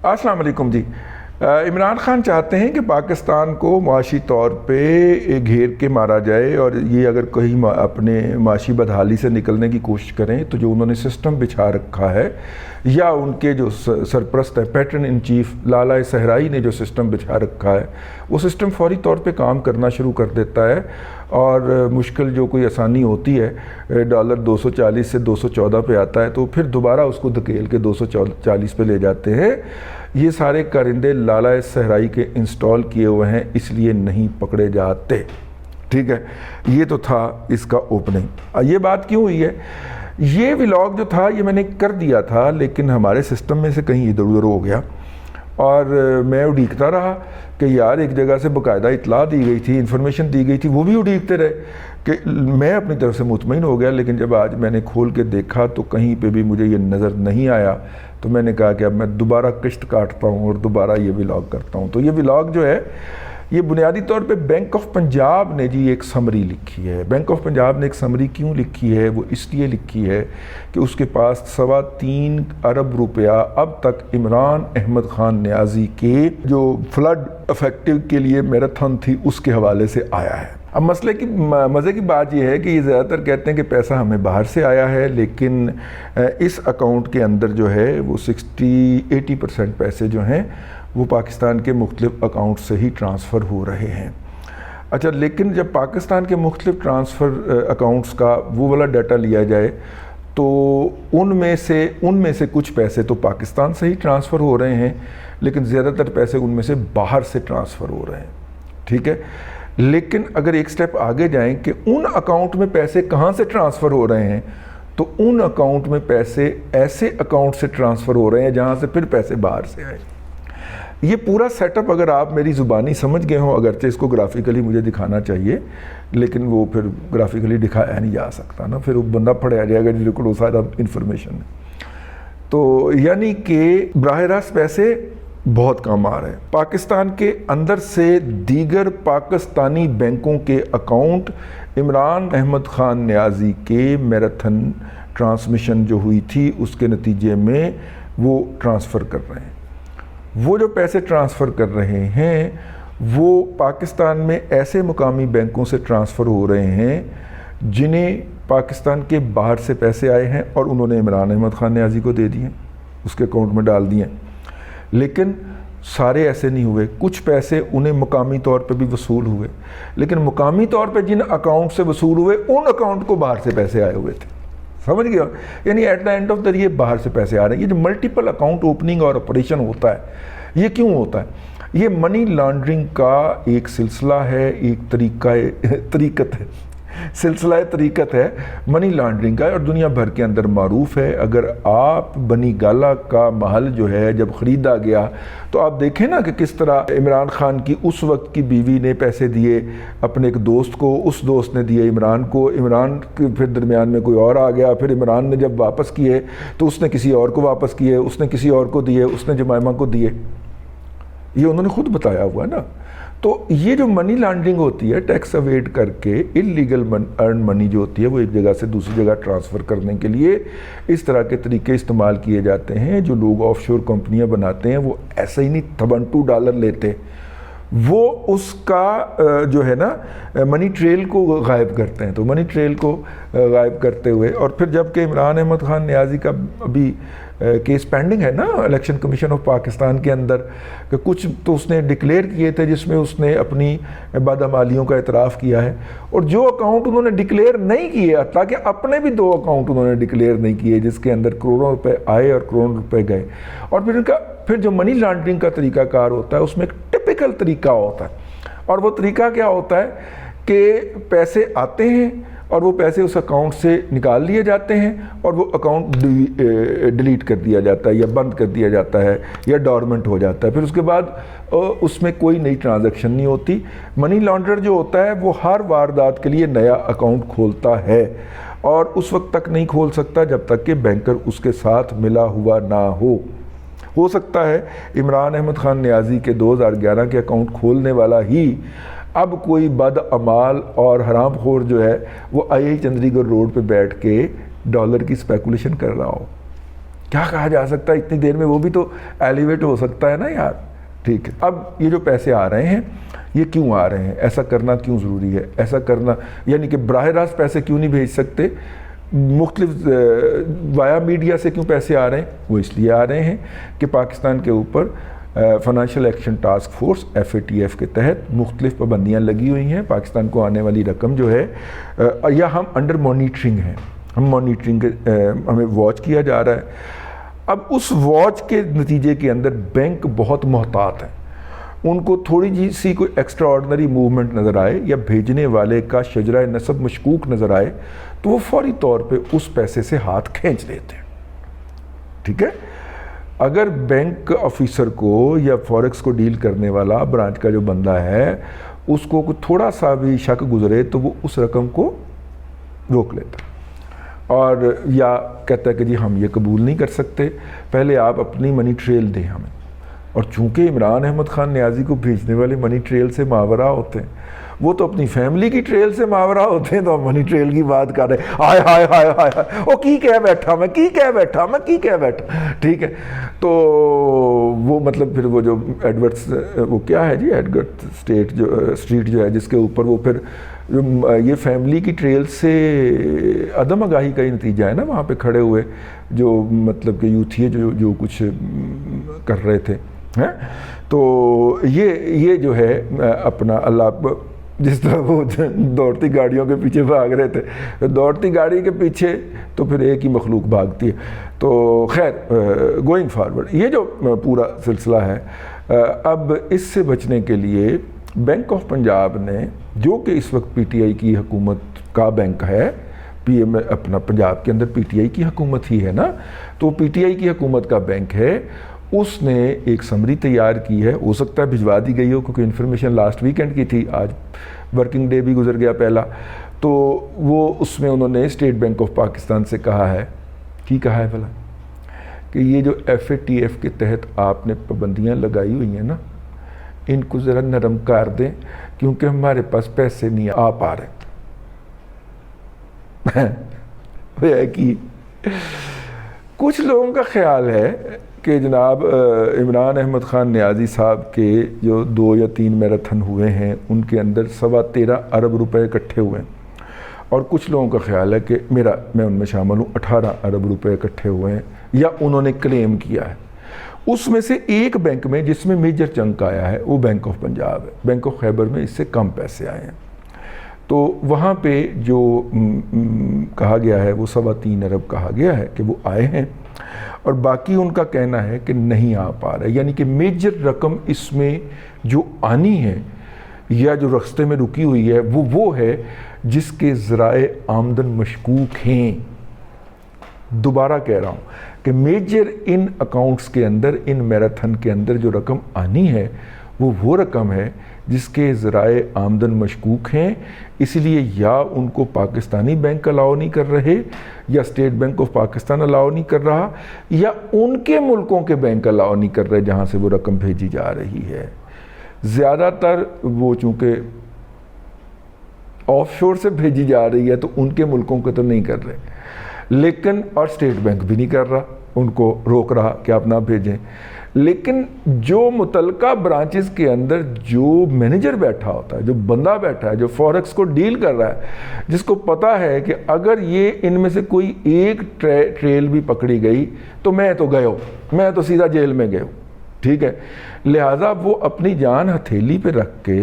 السلام علیکم جی۔ عمران خان چاہتے ہیں کہ پاکستان کو معاشی طور پہ گھیر کے مارا جائے، اور یہ اگر کہیں اپنے معاشی بدحالی سے نکلنے کی کوشش کریں تو جو انہوں نے سسٹم بچھا رکھا ہے، یا ان کے جو سرپرست ہیں پیٹرن ان چیف لالا صحرائی نے جو سسٹم بچھا رکھا ہے، وہ سسٹم فوری طور پہ کام کرنا شروع کر دیتا ہے، اور مشکل جو کوئی آسانی ہوتی ہے، ڈالر 240 سے 214 پہ آتا ہے تو پھر دوبارہ اس کو دھکیل کے 240 پہ لے جاتے ہیں۔ یہ سارے کارندے لالا صحرائی کے انسٹال کیے ہوئے ہیں، اس لیے نہیں پکڑے جاتے۔ ٹھیک ہے، یہ تو تھا اس کا اوپننگ۔ یہ بات کیوں ہوئی ہے؟ یہ ولاگ جو تھا یہ میں نے کر دیا تھا، لیکن ہمارے سسٹم میں سے کہیں ادھر ادھر ہو گیا، اور میں اڈیکتا رہا کہ یار ایک جگہ سے باقاعدہ اطلاع دی گئی تھی، انفارمیشن دی گئی تھی، وہ بھی اڈیکتے رہے کہ میں اپنی طرف سے مطمئن ہو گیا، لیکن جب آج میں نے کھول کے دیکھا تو کہیں پہ بھی مجھے یہ نظر نہیں آیا، تو میں نے کہا کہ اب میں دوبارہ کشت کاٹتا ہوں اور دوبارہ یہ ولاگ کرتا ہوں۔ تو یہ ولاگ جو ہے یہ بنیادی طور پہ بینک آف پنجاب نے جی ایک سمری لکھی ہے۔ بینک آف پنجاب نے ایک سمری کیوں لکھی ہے؟ وہ اس لیے لکھی ہے کہ اس کے پاس 3.25 ارب روپیہ اب تک عمران احمد خان نیازی کے جو فلڈ افیکٹو کے لیے میراتھن تھی اس کے حوالے سے آیا ہے۔ اب مزے کی بات یہ ہے کہ یہ زیادہ تر کہتے ہیں کہ پیسہ ہمیں باہر سے آیا ہے، لیکن اس اکاؤنٹ کے اندر جو ہے وہ 80% پیسے جو ہیں وہ پاکستان کے مختلف اکاؤنٹ سے ہی ٹرانسفر ہو رہے ہیں۔ اچھا، لیکن جب پاکستان کے مختلف ٹرانسفر اکاؤنٹس کا وہ والا ڈیٹا لیا جائے تو ان میں سے کچھ پیسے تو پاکستان سے ہی ٹرانسفر ہو رہے ہیں، لیکن زیادہ تر پیسے ان میں سے باہر سے ٹرانسفر ہو رہے ہیں۔ ٹھیک ہے، لیکن اگر ایک سٹیپ آگے جائیں کہ ان اکاؤنٹ میں پیسے کہاں سے ٹرانسفر ہو رہے ہیں، تو ان اکاؤنٹ میں پیسے ایسے اکاؤنٹ سے ٹرانسفر ہو رہے ہیں جہاں سے پھر پیسے باہر سے آئے۔ یہ پورا سیٹ اپ اگر آپ میری زبانی سمجھ گئے ہوں، اگرچہ اس کو گرافیکلی مجھے دکھانا چاہیے، لیکن وہ پھر گرافیکلی دکھایا نہیں جا سکتا نا، پھر وہ بندہ پڑھا جائے گا جس کو سارا انفارمیشن ہے۔ تو یعنی کہ براہ راست پیسے بہت کم آ رہے ہیں۔ پاکستان کے اندر سے دیگر پاکستانی بینکوں کے اکاؤنٹ عمران احمد خان نیازی کے میراتھن ٹرانسمیشن جو ہوئی تھی اس کے نتیجے میں وہ ٹرانسفر کر رہے ہیں۔ وہ جو پیسے ٹرانسفر کر رہے ہیں وہ پاکستان میں ایسے مقامی بینکوں سے ٹرانسفر ہو رہے ہیں جنہیں پاکستان کے باہر سے پیسے آئے ہیں اور انہوں نے عمران احمد خان نیازی کو دے دیے، اس کے اکاؤنٹ میں ڈال دیے۔ لیکن سارے ایسے نہیں ہوئے، کچھ پیسے انہیں مقامی طور پہ بھی وصول ہوئے، لیکن مقامی طور پہ جن اکاؤنٹ سے وصول ہوئے ان اکاؤنٹ کو باہر سے پیسے آئے ہوئے تھے۔ سمجھ گیا؟ یعنی at the end of the یہ باہر سے پیسے آ رہے ہیں۔ یہ جو ملٹیپل اکاؤنٹ اوپننگ اور آپریشن ہوتا ہے، یہ کیوں ہوتا ہے؟ یہ منی لانڈرنگ کا ایک سلسلہ ہے، ایک طریقت ہے، سلسلہ طریقت ہے منی لانڈرنگ کا، اور دنیا بھر کے اندر معروف ہے۔ اگر آپ بنی گالا کا محل جو ہے جب خریدا گیا تو آپ دیکھیں نا کہ کس طرح عمران خان کی اس وقت کی بیوی نے پیسے دیے اپنے ایک دوست کو، اس دوست نے دیے عمران کو، عمران کے پھر درمیان میں کوئی اور آ گیا، پھر عمران نے جب واپس کیے تو اس نے کسی اور کو واپس کیے، اس نے کسی اور کو دیے، اس نے جمائمہ کو دیے۔ یہ انہوں نے خود بتایا ہوا ہے نا۔ تو یہ جو منی لانڈرنگ ہوتی ہے، ٹیکس اویڈ کر کے انلیگل ارن منی جو ہوتی ہے وہ ایک جگہ سے دوسری جگہ ٹرانسفر کرنے کے لیے اس طرح کے طریقے استعمال کیے جاتے ہیں۔ جو لوگ آف شور کمپنیاں بناتے ہیں وہ ایسا ہی نہیں $2 لیتے، وہ اس کا جو ہے نا منی ٹریل کو غائب کرتے ہیں۔ تو منی ٹریل کو غائب کرتے ہوئے، اور پھر جب کہ عمران احمد خان نیازی کا ابھی کیس پینڈنگ ہے نا الیکشن کمیشن آف پاکستان کے اندر، کہ کچھ تو اس نے ڈکلیئر کیے تھے جس میں اس نے اپنی بدعمالیوں کا اعتراف کیا ہے، اور جو اکاؤنٹ انہوں نے ڈکلیئر نہیں کیے، تاکہ اپنے بھی 2 اکاؤنٹ انہوں نے ڈکلیئر نہیں کیے جس کے اندر کروڑوں روپے آئے اور کروڑوں روپے گئے۔ اور پھر جو منی لانڈرنگ کا طریقہ کار ہوتا ہے اس میں ایک ٹپیکل طریقہ ہوتا ہے، اور وہ طریقہ کیا ہوتا ہے کہ پیسے آتے ہیں اور وہ پیسے اس اکاؤنٹ سے نکال لیے جاتے ہیں، اور وہ اکاؤنٹ ڈیلیٹ کر دیا جاتا ہے یا بند کر دیا جاتا ہے یا ڈورمنٹ ہو جاتا ہے، پھر اس کے بعد اس میں کوئی نئی ٹرانزیکشن نہیں ہوتی۔ منی لانڈرر جو ہوتا ہے وہ ہر واردات کے لیے نیا اکاؤنٹ کھولتا ہے، اور اس وقت تک نہیں کھول سکتا جب تک کہ بینکر اس کے ساتھ ملا ہوا نہ ہو سکتا ہے عمران احمد خان نیازی کے 2011 کے اکاؤنٹ کھولنے والا ہی اب کوئی بد عمال اور حرام خور جو ہے وہ چندی گڑھ روڈ پہ بیٹھ کے ڈالر کی اسپیکولیشن کر رہا ہو۔ کیا کہا جا سکتا ہے اتنی دیر میں؟ وہ بھی تو ایلیویٹ ہو سکتا ہے نا یار. ٹھیک ہے. اب یہ جو پیسے آ رہے ہیں یہ کیوں آ رہے ہیں؟ ایسا کرنا کیوں ضروری ہے؟ ایسا کرنا یعنی کہ براہ راست پیسے کیوں نہیں بھیج سکتے؟ مختلف وایا میڈیا سے کیوں پیسے آ رہے ہیں؟ وہ اس لیے آ رہے ہیں کہ پاکستان کے اوپر financial action task force FATF کے تحت مختلف پابندیاں لگی ہوئی ہیں. پاکستان کو آنے والی رقم جو ہے یا ہم انڈر مانیٹرنگ ہیں, ہمیں واچ کیا جا رہا ہے. اب اس واچ کے نتیجے کے اندر بینک بہت محتاط ہیں. ان کو تھوڑی جی سی کوئی ایکسٹرا آرڈنری موومنٹ نظر آئے یا بھیجنے والے کا شجرہ نسب مشکوک نظر آئے تو وہ فوری طور پہ اس پیسے سے ہاتھ کھینچ لیتے ہیں. ٹھیک ہے. اگر بینک آفیسر کو یا فوریکس کو ڈیل کرنے والا برانچ کا جو بندہ ہے اس کو تھوڑا سا بھی شک گزرے تو وہ اس رقم کو روک لیتا اور یا کہتا ہے کہ جی ہم یہ قبول نہیں کر سکتے, پہلے آپ اپنی منی ٹریل دیں ہمیں. اور چونکہ عمران احمد خان نیازی کو بھیجنے والے منی ٹریل سے ماورا ہوتے ہیں, وہ تو اپنی فیملی کی ٹریل سے ماورا ہوتے ہیں, تو ہم منی ٹریل کی بات کر رہے ہیں. ہائے ہائے ہائے ہائے او کی کہہ بیٹھا میں, کی کہہ بیٹھا. ٹھیک ہے. تو وہ مطلب پھر وہ جو ایڈورٹس وہ کیا ہے جی ایڈورٹ اسٹریٹ جو ہے جس کے اوپر وہ پھر یہ فیملی کی ٹریل سے عدم آگاہی کا ہی نتیجہ ہے نا, وہاں پہ کھڑے ہوئے جو مطلب کہ یوتھی جو کچھ کر رہے تھے. تو یہ جو ہے اپنا اللہ جس طرح وہ دوڑتی گاڑیوں کے پیچھے بھاگ رہے تھے, دوڑتی گاڑی کے پیچھے تو پھر ایک ہی مخلوق بھاگتی ہے. تو خیر گوئنگ فارورڈ یہ جو پورا سلسلہ ہے, اب اس سے بچنے کے لیے بینک آف پنجاب نے, جو کہ اس وقت PTI کی حکومت کا بینک ہے, PM اپنا پنجاب کے اندر PTI کی حکومت ہی ہے نا, تو PTI کی حکومت کا بینک ہے, اس نے ایک سمری تیار کی ہے. ہو سکتا ہے بھجوا دی گئی ہو کیونکہ انفارمیشن لاسٹ ویکینڈ کی تھی, آج ورکنگ ڈے بھی گزر گیا پہلا. تو وہ اس میں انہوں نے اسٹیٹ بینک آف پاکستان سے کہا ہے بھلا کہ یہ جو FATF کے تحت آپ نے پابندیاں لگائی ہوئی ہیں نا, ان کو ذرا نرم کر دیں کیونکہ ہمارے پاس پیسے نہیں آ پا رہے. کہ کچھ لوگوں کا خیال ہے کہ جناب عمران احمد خان نیازی صاحب کے جو 2 یا 3 میراتھن ہوئے ہیں ان کے اندر 13.25 ارب روپے اکٹھے ہوئے ہیں, اور کچھ لوگوں کا خیال ہے کہ میں ان میں شامل ہوں, 18 ارب روپے اکٹھے ہوئے ہیں یا انہوں نے کلیم کیا ہے. اس میں سے ایک بینک میں جس میں میجر چنک آیا ہے وہ بینک آف پنجاب ہے. بینک آف خیبر میں اس سے کم پیسے آئے ہیں. تو وہاں پہ جو کہا گیا ہے وہ 3.25 ارب کہا گیا ہے کہ وہ آئے ہیں, اور باقی ان کا کہنا ہے کہ نہیں آ پا رہا ہے. یعنی کہ میجر رقم اس میں جو آنی ہے یا جو رستے میں رکی ہوئی ہے وہ ہے جس کے ذرائع آمدن مشکوک ہیں. دوبارہ کہہ رہا ہوں کہ میجر ان اکاؤنٹس کے اندر, ان میراتھن کے اندر جو رقم آنی ہے وہ رقم ہے جس کے ذرائع آمدن مشکوک ہیں. اس لیے یا ان کو پاکستانی بینک الاؤ نہیں کر رہے, یا اسٹیٹ بینک آف پاکستان الاؤ نہیں کر رہا, یا ان کے ملکوں کے بینک الاؤ نہیں کر رہے جہاں سے وہ رقم بھیجی جا رہی ہے. زیادہ تر وہ چونکہ آف شور سے بھیجی جا رہی ہے تو ان کے ملکوں کے تو نہیں کر رہے, لیکن اور اسٹیٹ بینک بھی نہیں کر رہا, ان کو روک رہا کہ آپ نہ بھیجیں. لیکن جو متعلقہ برانچز کے اندر جو مینیجر بیٹھا ہوتا ہے, جو بندہ بیٹھا ہے, جو فوریکس کو ڈیل کر رہا ہے, جس کو پتا ہے کہ اگر یہ ان میں سے کوئی ایک ٹریل بھی پکڑی گئی تو میں تو سیدھا جیل میں گیا ہوں. ٹھیک ہے. لہٰذا وہ اپنی جان ہتھیلی پہ رکھ کے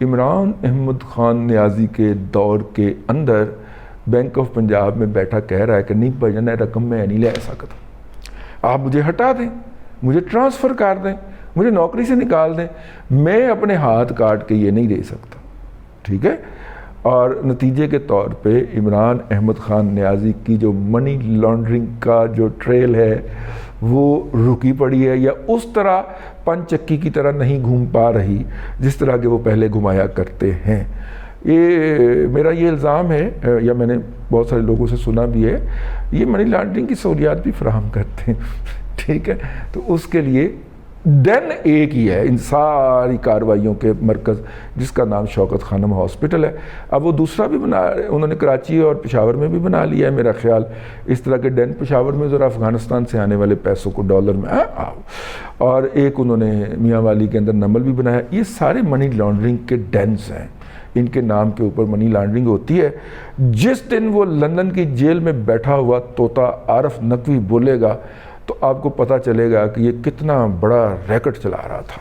عمران احمد خان نیازی کے دور کے اندر بینک آف پنجاب میں بیٹھا کہہ رہا ہے کہ نہیں بھائی جان رقم میں نہیں لے سکتا, آپ مجھے ہٹا دیں, مجھے ٹرانسفر کر دیں, مجھے نوکری سے نکال دیں, میں اپنے ہاتھ کاٹ کے یہ نہیں دے سکتا. ٹھیک ہے. اور نتیجے کے طور پہ عمران احمد خان نیازی کی جو منی لانڈرنگ کا جو ٹریل ہے وہ رکی پڑی ہے, یا اس طرح پن چکی کی طرح نہیں گھوم پا رہی جس طرح کہ وہ پہلے گھمایا کرتے ہیں. میرا یہ الزام ہے, یا میں نے بہت سارے لوگوں سے سنا بھی ہے, یہ منی لانڈرنگ کی سہولیات بھی فراہم کرتے ہیں. ٹھیک ہے. تو اس کے لیے ڈین ایک ہی ہے ان ساری کارروائیوں کے مرکز، جس کا نام شوکت خانم ہاسپٹل ہے۔ اب وہ دوسرا بھی انہوں نے کراچی اور پشاور میں بھی بنا لیا ہے میرا خیال، اس طرح کے ڈین پشاور میں ذرا افغانستان سے آنے والے پیسوں کو ڈالر میں اور ایک انہوں نے میاں والی کے اندر نمبل بھی بنایا۔ یہ سارے منی لانڈرنگ کے ڈینس ہیں، ان کے نام کے اوپر منی لانڈرنگ ہوتی ہے۔ جس دن وہ لندن کی جیل میں بیٹھا ہوا طوطا عارف نقوی بولے گا تو آپ کو پتہ چلے گا کہ یہ کتنا بڑا ریکٹ چلا رہا تھا۔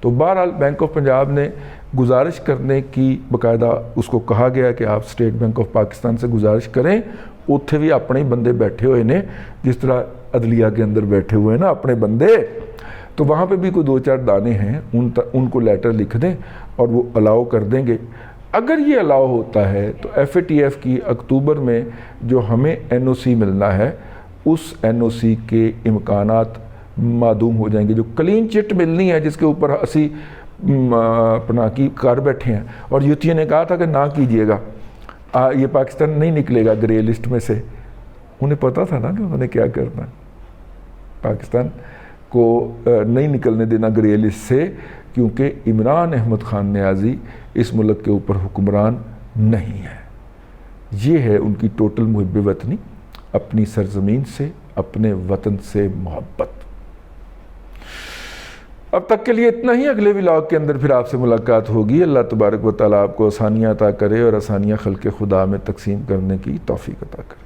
تو بہرحال بینک آف پنجاب نے گزارش کرنے کی باقاعدہ اس کو کہا گیا کہ آپ اسٹیٹ بینک آف پاکستان سے گزارش کریں، اتنے بھی اپنے بندے بیٹھے ہوئے نے، جس طرح عدلیہ کے اندر بیٹھے ہوئے ہیں نا اپنے بندے، تو وہاں پہ بھی کوئی 2-4 دانے ہیں، ان کو لیٹر لکھ دیں اور وہ الاؤ کر دیں گے۔ اگر یہ الاؤ ہوتا ہے تو ایف اے ٹی ایف کی اکتوبر میں جو ہمیں این او سی ملنا ہے، اس این او سی کے امکانات معدوم ہو جائیں گے۔ جو کلین چٹ ملنی ہے جس کے اوپر اسی پناہ کی کر بیٹھے ہیں، اور یوتھی نے کہا تھا کہ نہ کیجئے گا، یہ پاکستان نہیں نکلے گا گرے لسٹ میں سے۔ انہیں پتا تھا نا کہ انہوں نے کیا کرنا، پاکستان کو نہیں نکلنے دینا گرے لسٹ سے، کیونکہ عمران احمد خان نیازی اس ملک کے اوپر حکمران نہیں ہے۔ یہ ہے ان کی ٹوٹل محب وطنی، اپنی سرزمین سے، اپنے وطن سے محبت۔ اب تک کے لیے اتنا ہی، اگلے ولاگ کے اندر پھر آپ سے ملاقات ہوگی۔ اللہ تبارک و تعالیٰ آپ کو آسانیاں عطا کرے اور آسانیاں خلق خدا میں تقسیم کرنے کی توفیق عطا کرے۔